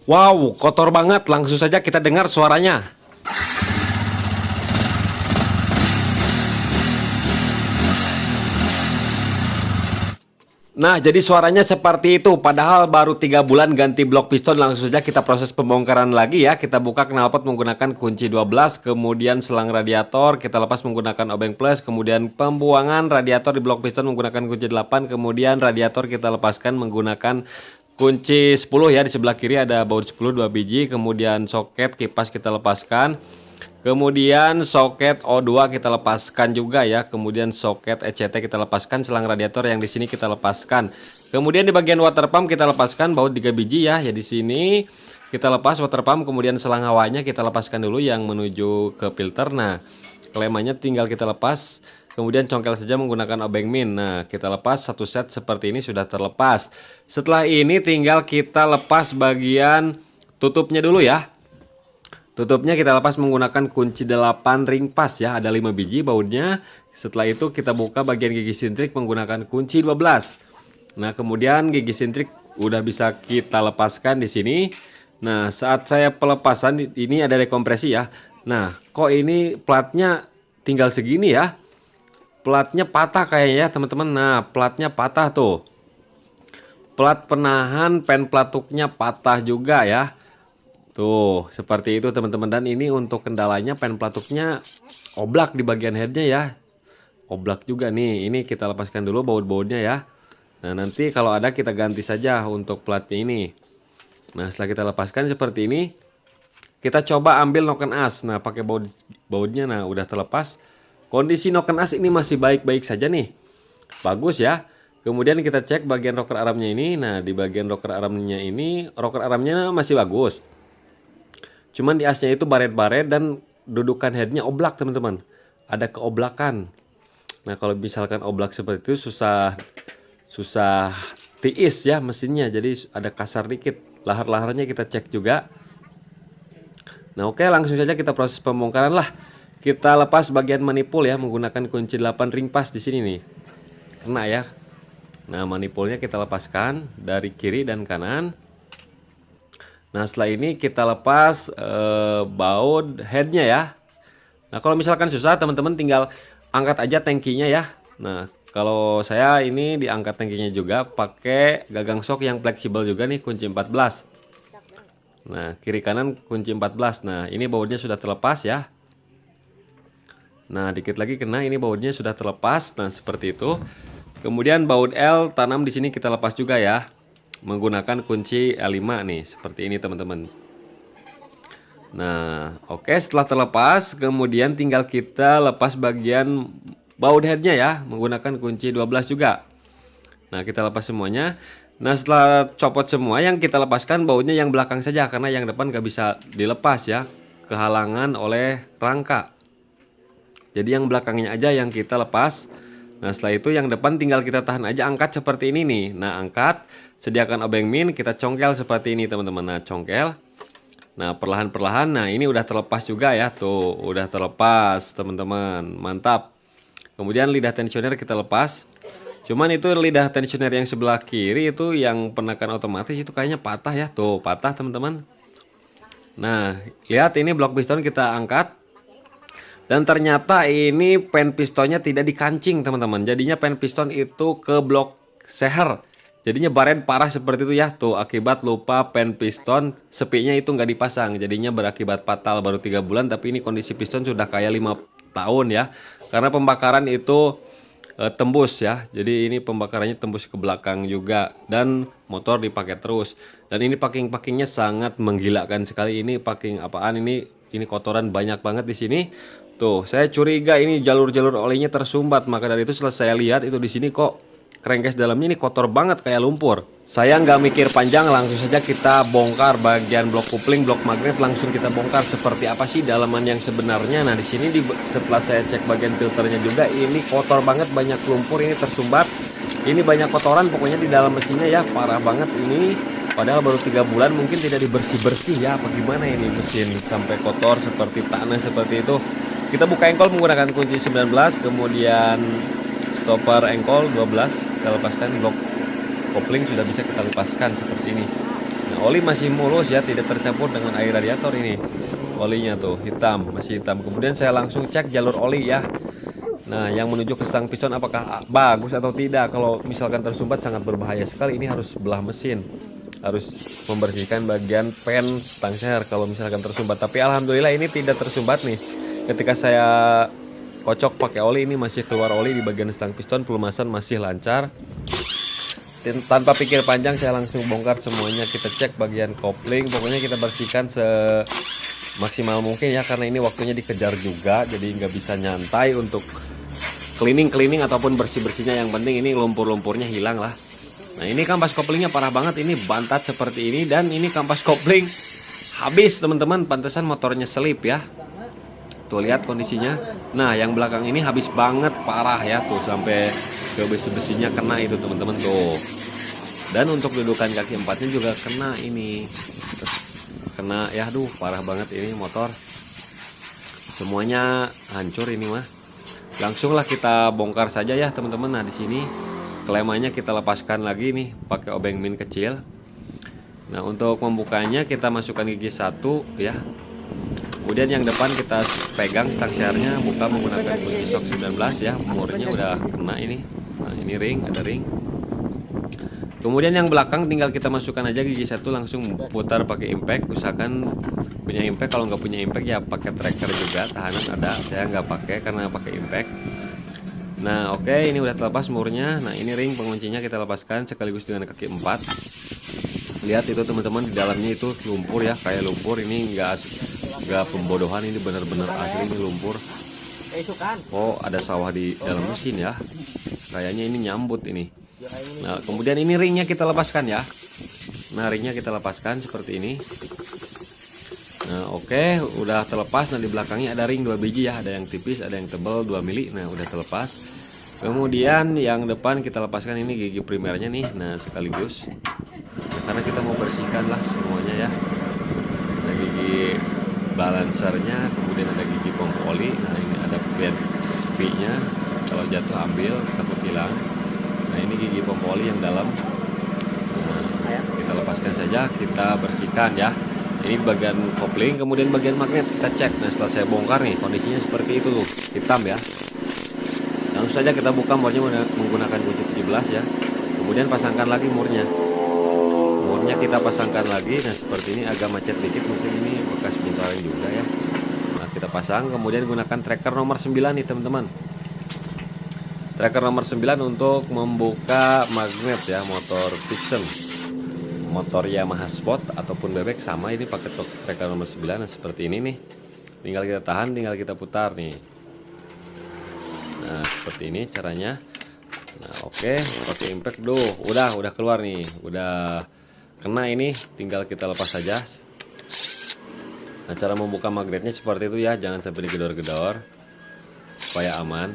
Wow, kotor banget. Langsung saja kita dengar suaranya. Nah, jadi suaranya seperti itu. Padahal baru 3 bulan ganti blok piston. Langsung saja kita proses pembongkaran lagi ya. Kita buka knalpot menggunakan kunci 12. Kemudian selang radiator kita lepas menggunakan obeng plus. Kemudian pembuangan radiator di blok piston menggunakan kunci 8. Kemudian radiator kita lepaskan menggunakan kunci 10 ya. Di sebelah kiri ada baut 10 2 biji. Kemudian soket kipas kita lepaskan. Kemudian soket O2 kita lepaskan juga ya. Kemudian soket ECT kita lepaskan. Selang radiator yang di sini kita lepaskan. Kemudian di bagian water pump kita lepaskan baut 3 biji ya. Ya di sini kita lepas water pump. Kemudian selang hawanya kita lepaskan dulu yang menuju ke filter. Nah, klemannya tinggal kita lepas. Kemudian congkel saja menggunakan obeng min. Nah, kita lepas satu set seperti ini sudah terlepas. Setelah ini tinggal kita lepas bagian tutupnya dulu ya. Tutupnya kita lepas menggunakan kunci 8 ring pas ya, ada 5 biji bautnya. Setelah itu kita buka bagian gigi sintrik menggunakan kunci 12. Nah, kemudian gigi sintrik udah bisa kita lepaskan di sini. Nah, saat saya pelepasan ini ada dekompresi ya. Nah, kok ini platnya tinggal segini ya? Platnya patah kayaknya ya, teman-teman. Nah, platnya patah tuh. Plat penahan pen pelatuknya patah juga ya. Tuh, seperti itu teman-teman. Dan ini untuk kendalanya pen pelatuknya oblak di bagian headnya ya. Oblak juga nih. Ini kita lepaskan dulu baut-bautnya ya. Nah, nanti kalau ada kita ganti saja untuk platnya ini. Nah, setelah kita lepaskan seperti ini, kita coba ambil noken as. Nah, pakai bautnya. Nah, udah terlepas. Kondisi noken as ini masih baik-baik saja nih. Bagus ya. Kemudian kita cek bagian rocker armnya ini. Nah, di bagian rocker armnya ini, rocker armnya masih bagus. Cuman di asnya itu baret-baret dan dudukan headnya oblak teman-teman. Ada keoblakan. Nah, kalau misalkan oblak seperti itu susah tiis ya mesinnya. Jadi ada kasar dikit. Lahar-laharnya kita cek juga. Nah, oke, langsung saja kita proses pembongkaran lah. Kita lepas bagian manipul ya menggunakan kunci 8 ring pas di sini nih. Kena ya. Nah, manipulnya kita lepaskan dari kiri dan kanan. Nah, setelah ini kita lepas baut headnya ya. Nah, kalau misalkan susah teman-teman tinggal angkat aja tangkinya ya. Nah, kalau saya ini diangkat tangkinya juga pakai gagang sok yang fleksibel juga nih kunci 14. Nah, kiri kanan kunci 14. Nah, ini bautnya sudah terlepas ya. Nah, dikit lagi kena, ini bautnya sudah terlepas. Nah, seperti itu. Kemudian baut L tanam di sini kita lepas juga ya. Menggunakan kunci L5 nih, seperti ini teman-teman. Nah, oke, setelah terlepas, kemudian tinggal kita lepas bagian baut headnya ya, menggunakan kunci 12 juga. Nah, kita lepas semuanya. Nah, setelah copot semua, yang kita lepaskan bautnya yang belakang saja, karena yang depan gak bisa dilepas ya, kehalangan oleh rangka. Jadi yang belakangnya aja yang kita lepas. Nah, setelah itu yang depan tinggal kita tahan aja, angkat seperti ini nih. Nah, angkat, sediakan obeng min, kita congkel seperti ini teman-teman. Nah, congkel. Nah, perlahan-perlahan. Nah, ini udah terlepas juga ya. Tuh, udah terlepas teman-teman. Mantap. Kemudian lidah tensioner kita lepas. Cuman itu lidah tensioner yang sebelah kiri itu yang penekan otomatis itu kayaknya patah ya. Tuh, patah teman-teman. Nah, lihat ini blok piston kita angkat. Dan ternyata ini pen pistonnya tidak dikancing teman-teman. Jadinya pen piston itu ke blok seher. Jadinya baret parah seperti itu ya. Tuh, akibat lupa pen piston sepinya itu nggak dipasang. Jadinya berakibat fatal. Baru 3 bulan tapi ini kondisi piston sudah kayak 5 tahun ya. Karena pembakaran itu tembus ya. Jadi ini pembakarannya tembus ke belakang juga. Dan motor dipakai terus. Dan ini packing-packingnya sangat menggilakan sekali. Ini packing apaan ini? Ini kotoran banyak banget di sini. Tuh, saya curiga ini jalur-jalur olinya tersumbat. Maka dari itu setelah saya lihat itu di sini kok crankcase dalamnya ini kotor banget kayak lumpur. Saya nggak mikir panjang, langsung saja kita bongkar bagian blok kupling, blok magnet, langsung kita bongkar seperti apa sih dalaman yang sebenarnya. Nah, di sini setelah saya cek bagian filternya juga ini kotor banget, banyak lumpur ini tersumbat. Ini banyak kotoran pokoknya di dalam mesinnya ya, parah banget ini. Padahal baru 3 bulan mungkin tidak dibersih-bersih ya, apa gimana ini mesin sampai kotor seperti tanah seperti itu. Kita buka engkol menggunakan kunci 19, kemudian stopper engkol 12, kita lepaskan blok kopling sudah bisa kita lepaskan seperti ini. Nah, Oli masih mulus ya, tidak tercampur dengan air radiator ini. Olinya tuh hitam, masih hitam. Kemudian saya langsung cek jalur oli ya. Nah, yang menuju ke stang piston apakah bagus atau tidak. Kalau misalkan tersumbat sangat berbahaya sekali. Ini harus belah mesin, harus membersihkan bagian pen stang share kalau misalkan tersumbat. Tapi alhamdulillah ini tidak tersumbat nih. Ketika saya kocok pakai oli, ini masih keluar oli di bagian stang piston, pelumasan masih lancar. Dan tanpa pikir panjang saya langsung bongkar semuanya. Kita cek bagian kopling, pokoknya kita bersihkan semaksimal mungkin ya, karena ini waktunya dikejar juga, jadi nggak bisa nyantai untuk cleaning ataupun bersih-bersihnya. Yang penting ini lumpur-lumpurnya hilang lah. Nah, ini kampas koplingnya parah banget, ini bantat seperti ini, dan ini kampas kopling habis teman-teman, pantesan motornya selip ya. Tuh lihat kondisinya. Nah, yang belakang ini habis banget, parah ya, tuh sampai ke besi-besinya kena itu teman-teman tuh. Dan untuk dudukan kaki empatnya juga kena ini. Kena ya, aduh parah banget ini motor. Semuanya hancur ini mah. Langsunglah kita bongkar saja ya teman-teman. Nah, di sini klemannya kita lepaskan lagi nih pakai obeng min kecil. Nah, untuk membukanya kita masukkan gigi 1 ya. Kemudian yang depan kita pegang stang share-nya, buka menggunakan kunci shock 19 ya. Murnya udah kena ini. Nah, ini ring, ada ring. Kemudian yang belakang tinggal kita masukkan aja gigi 1, langsung putar pakai impact. Usahakan punya impact, kalau nggak punya impact ya pakai tracker juga, tahanan ada. Saya nggak pakai karena pakai impact. Nah, oke, ini udah terlepas murnya. Nah, ini ring penguncinya kita lepaskan sekaligus dengan kaki 4. Lihat itu teman-teman, di dalamnya itu lumpur ya, kayak lumpur. Ini nggak pembodohan, ini benar-benar asli, ini lumpur. Oh, ada sawah di dalam mesin ya. Kayaknya ini nyambut ini. Nah, kemudian ini ringnya kita lepaskan ya. Nah, ringnya kita lepaskan seperti ini. Nah, oke, udah terlepas. Nah, di belakangnya ada ring 2 biji ya, ada yang tipis, ada yang tebal 2 mili. Nah, udah terlepas. Kemudian yang depan kita lepaskan ini gigi primernya nih. Nah, sekaligus. Nah, karena kita mau bersihkan lah semuanya ya. Ada gigi balancernya, kemudian ada gigi pompa oli. Nah, ini ada bed spi-nya. Kalau jatuh ambil, takut hilang. Nah, ini gigi pompa oli yang dalam. Nah, kita lepaskan saja, kita bersihkan ya. Ini bagian kopling, kemudian bagian magnet kita cek. Nah, setelah saya bongkar nih, kondisinya seperti itu tuh, hitam ya. Langsung saja kita buka murnya menggunakan kunci 17 ya. Kemudian pasangkan lagi murnya. Murnya kita pasangkan lagi. Nah, seperti ini, agak macet dikit, mungkin ini bekas bintaran juga ya. Nah, kita pasang, kemudian gunakan tracker nomor 9 nih teman-teman. Tracker nomor 9 untuk membuka magnet ya, motor Vixen, motor Yamaha Sport ataupun bebek sama, ini pakai tracker nomor 9. Nah, seperti ini nih. Tinggal kita tahan, tinggal kita putar nih. Nah, seperti ini caranya. Nah, oke, pakai impact. Udah keluar nih. Udah kena ini, tinggal kita lepas saja. Nah, cara membuka magnetnya seperti itu ya, jangan sampai digedor-gedor supaya aman.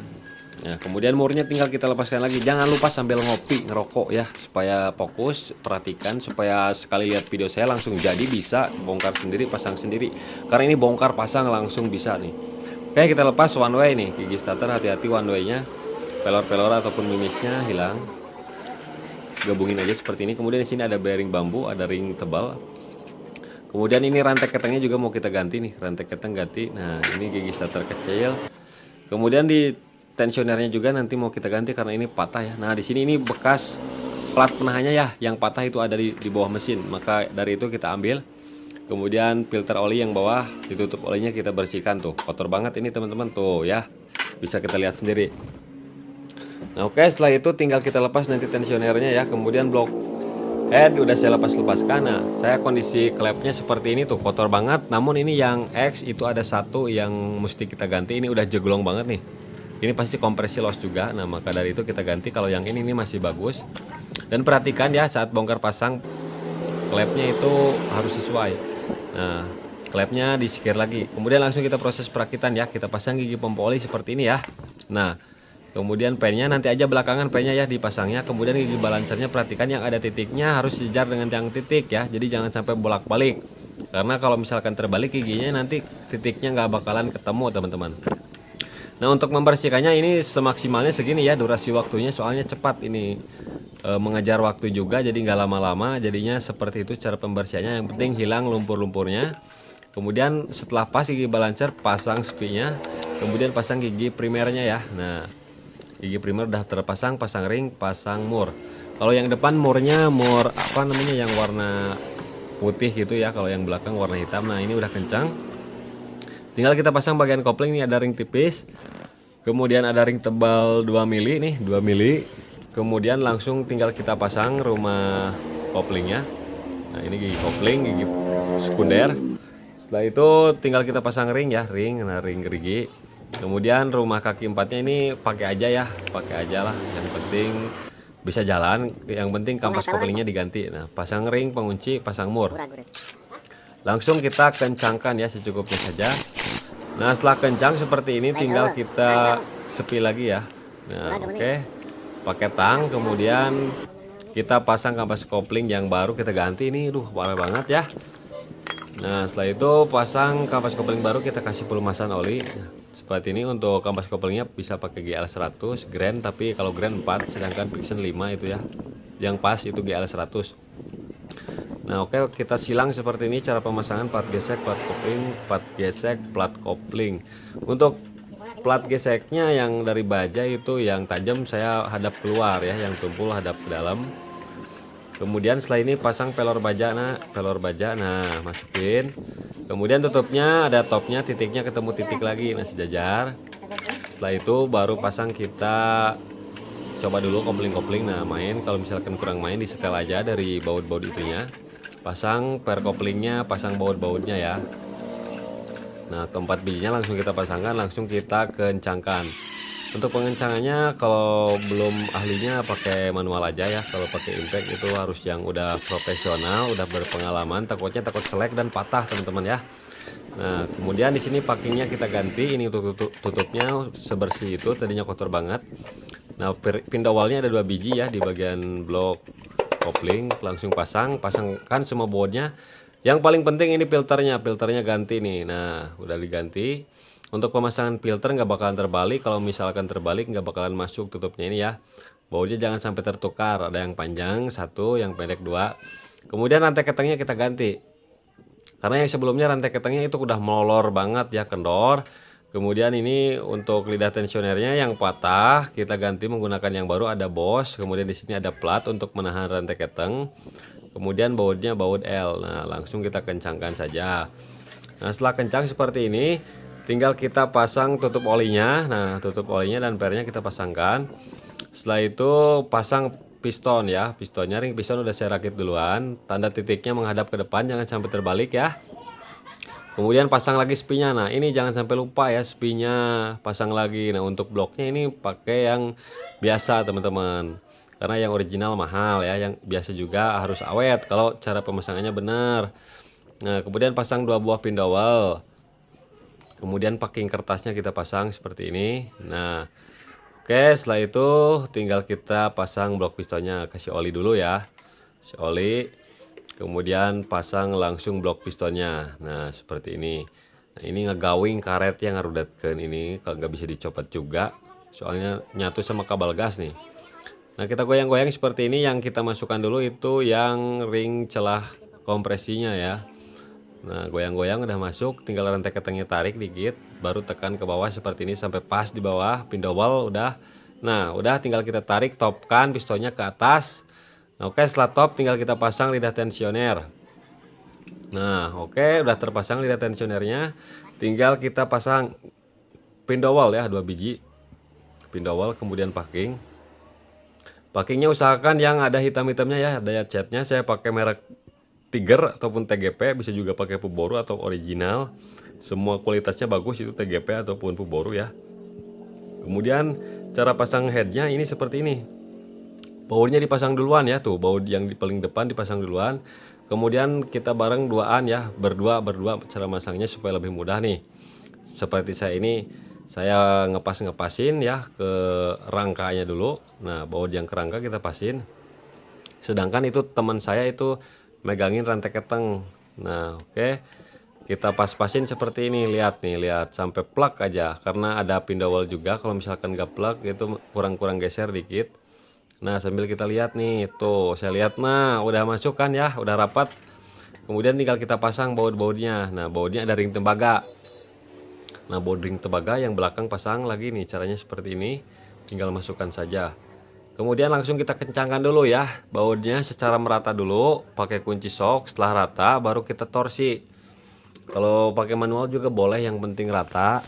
Nah, kemudian murnya tinggal kita lepaskan lagi. Jangan lupa sambil ngopi, ngerokok ya, supaya fokus, perhatikan, supaya sekali lihat video saya langsung jadi bisa bongkar sendiri, pasang sendiri. Karena ini bongkar pasang langsung bisa nih. Oke, kita lepas one way nih, gigi starter hati-hati one way-nya. Pelor-pelor ataupun mimisnya hilang. Gabungin aja seperti ini. Kemudian di sini ada bearing bambu, ada ring tebal. Kemudian ini rantai ketengnya juga mau kita ganti nih, rantai keteng ganti. Nah, ini gigi starter kecil. Kemudian di tensionernya juga nanti mau kita ganti karena ini patah ya. Nah, di sini ini bekas plat penahannya ya, yang patah itu ada di bawah mesin. Maka dari itu kita ambil. Kemudian filter oli yang bawah ditutup olinya kita bersihkan tuh. Kotor banget ini teman-teman tuh ya. Bisa kita lihat sendiri. Nah, oke, setelah itu tinggal kita lepas nanti tensionernya ya. Kemudian blok head udah saya lepaskan. Nah, saya kondisi klepnya seperti ini tuh, kotor banget. Namun ini yang X itu ada satu yang mesti kita ganti. Ini udah jeglong banget nih. Ini pasti kompresi loss juga. Nah, maka dari itu kita ganti. Kalau yang ini masih bagus. Dan perhatikan ya, saat bongkar pasang klepnya itu harus sesuai. Nah, klepnya disikir lagi. Kemudian langsung kita proses perakitan ya. Kita pasang gigi pompa oli seperti ini ya. Nah, kemudian pennya nanti aja belakangan pennya ya dipasangnya. Kemudian gigi balancernya perhatikan yang ada titiknya harus sejar dengan yang titik ya. Jadi jangan sampai bolak-balik. Karena kalau misalkan terbalik giginya nanti titiknya nggak bakalan ketemu teman-teman. Nah, untuk membersihkannya ini semaksimalnya segini ya durasi waktunya, soalnya cepat ini mengejar waktu juga, jadi nggak lama-lama. Jadinya seperti itu cara pembersihannya, yang penting hilang lumpur-lumpurnya. Kemudian setelah pas gigi balancer, pasang spinya, kemudian pasang gigi primernya ya. Nah, gigi primer udah terpasang, pasang ring, pasang mur. Kalau yang depan murnya mur apa namanya, yang warna putih gitu ya. Kalau yang belakang warna hitam. Nah, ini udah kencang. Tinggal kita pasang bagian kopling. Nih ada ring tipis, kemudian ada ring tebal 2 mili nih, 2 mili. Kemudian langsung tinggal kita pasang rumah koplingnya. Nah, ini gigi kopling, gigi sekunder. Setelah itu tinggal kita pasang ring ya, nah ring gerigi. Kemudian rumah kaki empatnya ini pakai aja ya, pakai aja lah. Yang penting bisa jalan, yang penting kampas koplingnya diganti. Nah, pasang ring, pengunci, pasang mur. Langsung kita kencangkan ya secukupnya saja. Nah, setelah kencang seperti ini tinggal kita sepi lagi ya. Nah, oke. Pakai tang, kemudian kita pasang kampas kopling yang baru kita ganti. Ini parah banget ya. Nah, setelah itu pasang kampas kopling baru, kita kasih pelumasan oli. Nah, seperti ini untuk kampas koplingnya bisa pakai GL 100 Grand, tapi kalau Grand 4 sedangkan Vixen 5 itu ya. Yang pas itu GL 100. Nah, oke, kita silang seperti ini cara pemasangan plat gesek, plat kopling, plat gesek, plat kopling. Untuk plat geseknya yang dari baja itu yang tajam saya hadap keluar ya, yang tumpul hadap ke dalam. Kemudian setelah ini pasang pelor baja, nah masukin. Kemudian tutupnya ada topnya, titiknya ketemu titik lagi, nah sejajar. Setelah itu baru pasang, kita coba dulu kopling-kopling. Nah, main, kalau misalkan kurang main disetel aja dari baut-baut itunya. Pasang per koplingnya, pasang baut-bautnya ya. Nah, keempat bijinya langsung kita pasangkan, langsung kita kencangkan. Untuk pengencangannya kalau belum ahlinya pakai manual aja ya. Kalau pakai impact itu harus yang udah profesional, udah berpengalaman. Takut selek dan patah teman-teman ya. Nah, kemudian di sini packingnya kita ganti. Ini tutupnya sebersih itu, tadinya kotor banget. Nah, pin dowelnya ada 2 biji ya di bagian blok kopling. Langsung pasangkan semua bautnya. Yang paling penting ini filternya ganti nih. Nah, udah diganti. Untuk pemasangan filter nggak bakalan terbalik. Kalau misalkan terbalik nggak bakalan masuk tutupnya ini ya. Bautnya jangan sampai tertukar. Ada yang panjang 1, yang pendek 2. Kemudian rantai ketengnya kita ganti. Karena yang sebelumnya rantai ketengnya itu udah molor banget ya, kendor. Kemudian ini untuk lidah tensionernya yang patah, kita ganti menggunakan yang baru, ada Bosch. Kemudian di sini ada plat untuk menahan rantai keteng. Kemudian bautnya baut L. Nah, langsung kita kencangkan saja. Nah, setelah kencang seperti ini, tinggal kita pasang tutup olinya. Nah, tutup olinya dan pernya kita pasangkan. Setelah itu pasang piston ya. Pistonnya, ring piston udah saya rakit duluan. Tanda titiknya menghadap ke depan, jangan sampai terbalik ya. Kemudian pasang lagi spinya. Nah, ini jangan sampai lupa ya, spinya pasang lagi. Nah, untuk bloknya ini pakai yang biasa teman-teman. Karena yang original mahal ya, yang biasa juga harus awet kalau cara pemasangannya benar. Nah, kemudian pasang 2 buah pin dowel. Kemudian packing kertasnya kita pasang seperti ini. Nah, oke, setelah itu tinggal kita pasang blok pistonnya. Kasih oli dulu ya. Kasih oli. Kemudian pasang langsung blok pistonnya. Nah, seperti ini. Nah, ini ngegawing karet yang ngarudatkeun ini. Kalau nggak bisa dicopot juga, soalnya nyatu sama kabel gas nih. Nah, kita goyang-goyang seperti ini. Yang kita masukkan dulu itu yang ring celah kompresinya ya. Nah, goyang-goyang udah masuk, tinggal rantai ketengnya tarik dikit, baru tekan ke bawah seperti ini sampai pas di bawah pin dowel udah. Nah, udah tinggal kita tarik, topkan pistonnya ke atas. Nah, oke, setelah top tinggal kita pasang lidah tensioner. Nah, oke, udah terpasang lidah tensionernya. Tinggal kita pasang pin dowel ya, 2 biji. Pin dowel, kemudian packing. Packingnya usahakan yang ada hitam-hitamnya ya, daya catnya. Saya pakai merek Tiger ataupun TGP, bisa juga pakai Puboru atau original. Semua kualitasnya bagus itu TGP ataupun Puboru ya. Kemudian cara pasang headnya ini seperti ini. Bautnya dipasang duluan ya, tuh baut yang di paling depan dipasang duluan. Kemudian kita bareng duaan ya, berdua cara masangnya supaya lebih mudah nih. Seperti saya ini, saya ngepasin ya ke rangkanya dulu. Nah, baut yang ke rangka kita pasin. Sedangkan itu teman saya itu megangin rantai keteng. Nah, oke. Kita pas-pasin seperti ini, lihat nih, lihat sampai plak aja karena ada pin dowel juga. Kalau misalkan nggak plak itu kurang-kurang geser dikit. Nah, sambil kita lihat nih, tuh saya lihat nah udah masuk kan ya, udah rapat. Kemudian tinggal kita pasang baut-bautnya. Nah, bautnya ada ring tembaga. Nah, baut ring tembaga yang belakang pasang lagi nih, caranya seperti ini. Tinggal masukkan saja. Kemudian langsung kita kencangkan dulu ya bautnya secara merata dulu, pakai kunci sok. Setelah rata baru kita torsi. Kalau pakai manual juga boleh, yang penting rata.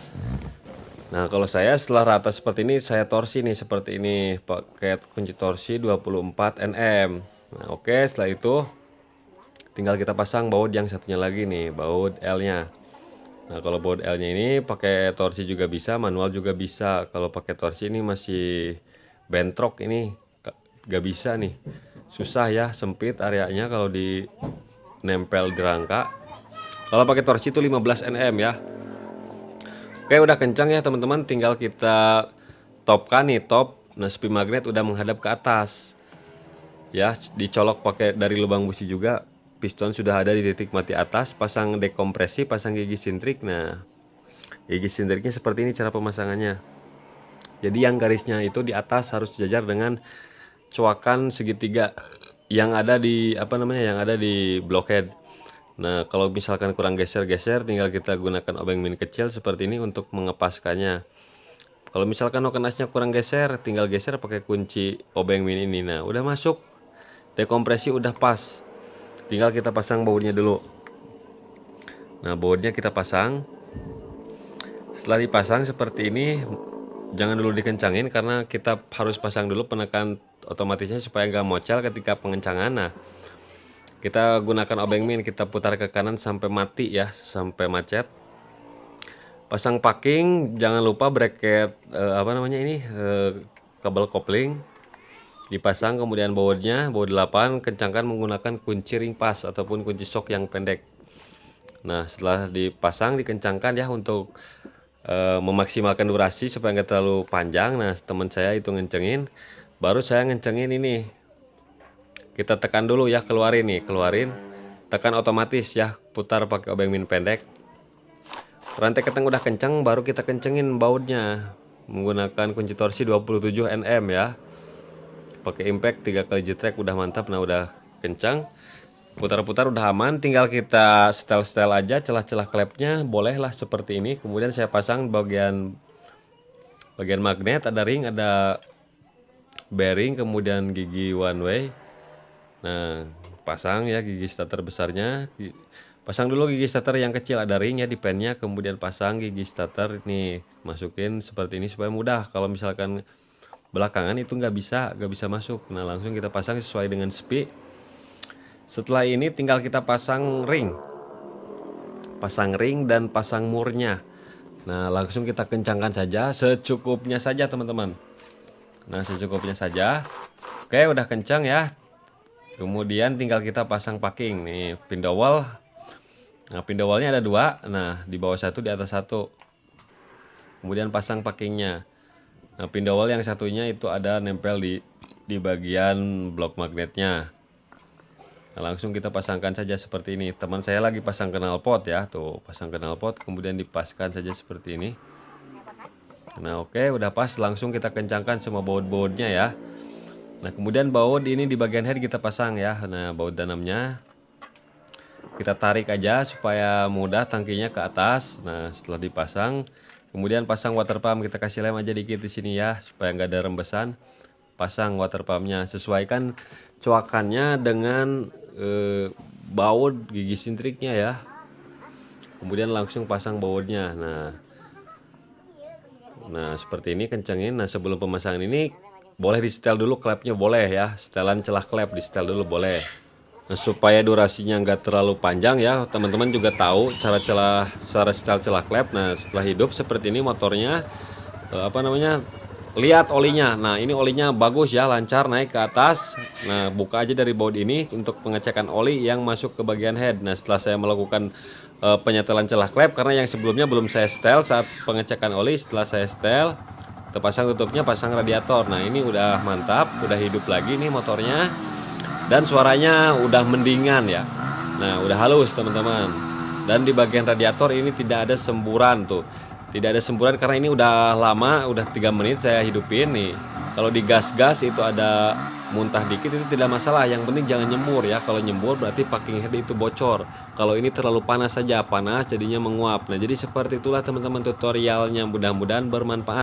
Nah, kalau saya setelah rata seperti ini, saya torsi nih seperti ini, pakai kunci torsi 24 Nm. Nah, oke, setelah itu tinggal kita pasang baut yang satunya lagi nih, baut L-nya. Nah, kalau baut L-nya ini pakai torsi juga bisa, manual juga bisa. Kalau pakai torsi ini masih bentrok, ini gak bisa nih. Susah ya, sempit areanya kalau di nempel di rangka. Kalau pakai torsi itu 15 Nm ya. Oke, udah kencang ya teman-teman, tinggal kita topkan nih, top. Nah, spin magnet udah menghadap ke atas. Ya, dicolok pakai dari lubang busi juga. Piston sudah ada di titik mati atas, pasang dekompresi, pasang gigi sintrik. Nah, gigi sintriknya seperti ini cara pemasangannya. Jadi yang garisnya itu di atas harus sejajar dengan coakan segitiga yang ada di yang ada di blockhead. Nah, kalau misalkan kurang geser-geser, tinggal kita gunakan obeng min kecil seperti ini untuk mengepaskannya. Kalau misalkan okenasnya kurang geser, tinggal geser pakai kunci obeng min ini. Nah, udah masuk, dekompresi udah pas. Tinggal kita pasang bautnya dulu. Nah, bautnya kita pasang. Setelah dipasang seperti ini, jangan dulu dikencangin karena kita harus pasang dulu penekan otomatisnya supaya nggak mocel ketika pengencangan. Nah, kita gunakan obeng min, kita putar ke kanan sampai mati ya, sampai macet. Pasang packing, jangan lupa bracket kabel kopling dipasang, kemudian bautnya, baut 8, kencangkan menggunakan kunci ring pas ataupun kunci sok yang pendek. Nah, setelah dipasang dikencangkan ya untuk memaksimalkan durasi supaya nggak terlalu panjang. Nah, teman saya itu ngencengin, baru saya ngencengin ini. Kita tekan dulu ya, keluarin nih, keluarin, tekan otomatis ya, putar pakai obeng min pendek. Rantai keteng udah kencang, baru kita kencengin bautnya menggunakan kunci torsi 27 Nm ya. Pakai impact 3 kali jetrek udah mantap. Nah, udah kencang, putar-putar udah aman, tinggal kita setel-setel aja celah-celah klepnya, bolehlah seperti ini. Kemudian saya pasang bagian magnet, ada ring, ada bearing, kemudian gigi one way. Nah, pasang ya gigi starter besarnya. Pasang dulu gigi starter yang kecil, ada ring ya di pennya. Kemudian pasang gigi starter nih, masukin seperti ini supaya mudah. Kalau misalkan belakangan itu nggak bisa masuk. Nah, langsung kita pasang sesuai dengan spi. Setelah ini tinggal kita pasang ring dan pasang murnya. Nah, langsung kita kencangkan saja secukupnya saja teman-teman. Nah, secukupnya saja. Oke, udah kencang ya. Kemudian tinggal kita pasang packing nih, pin dowel. Nah, pin dowelnya ada 2. Nah, di bawah 1, di atas 1. Kemudian pasang packingnya. Nah, pin dowel yang satunya itu ada nempel di bagian blok magnetnya. Nah, langsung kita pasangkan saja seperti ini. Teman saya lagi pasang knalpot ya, tuh pasang knalpot, kemudian dipaskan saja seperti ini. Nah, oke, udah pas. Langsung kita kencangkan semua baut-bautnya ya. Nah, kemudian baut ini di bagian head kita pasang ya. Nah, baut dalamnya kita tarik aja supaya mudah tangkinya ke atas. Nah, setelah dipasang, kemudian pasang water pump, kita kasih lem aja dikit di sini ya supaya nggak ada rembesan. Pasang water pumpnya, sesuaikan coakannya dengan baut gigi sintriknya ya. Kemudian langsung pasang bautnya. Nah, seperti ini kencengin. Nah, sebelum pemasangan ini boleh di setel dulu klepnya, boleh ya, setelan celah klep di setel dulu boleh. Nah, supaya durasinya nggak terlalu panjang ya, teman-teman juga tahu cara setel celah klep. Nah, setelah hidup seperti ini motornya lihat olinya. Nah, ini olinya bagus ya, lancar naik ke atas. Nah, buka aja dari baut ini untuk pengecekan oli yang masuk ke bagian head. Nah, setelah saya melakukan penyetelan celah klep, karena yang sebelumnya belum saya setel saat pengecekan oli, setelah saya setel, terpasang tutupnya, pasang radiator. Nah, ini udah mantap, udah hidup lagi nih motornya, dan suaranya udah mendingan ya. Nah, udah halus teman-teman. Dan di bagian radiator ini tidak ada semburan tuh, tidak ada semburan karena ini udah lama, udah 3 menit saya hidupin nih. Kalau di gas-gas itu ada muntah dikit itu tidak masalah, yang penting jangan nyemur ya. Kalau nyemur berarti packing head itu bocor. Kalau ini terlalu panas saja, panas jadinya menguap. Nah, jadi seperti itulah teman-teman tutorialnya, mudah-mudahan bermanfaat.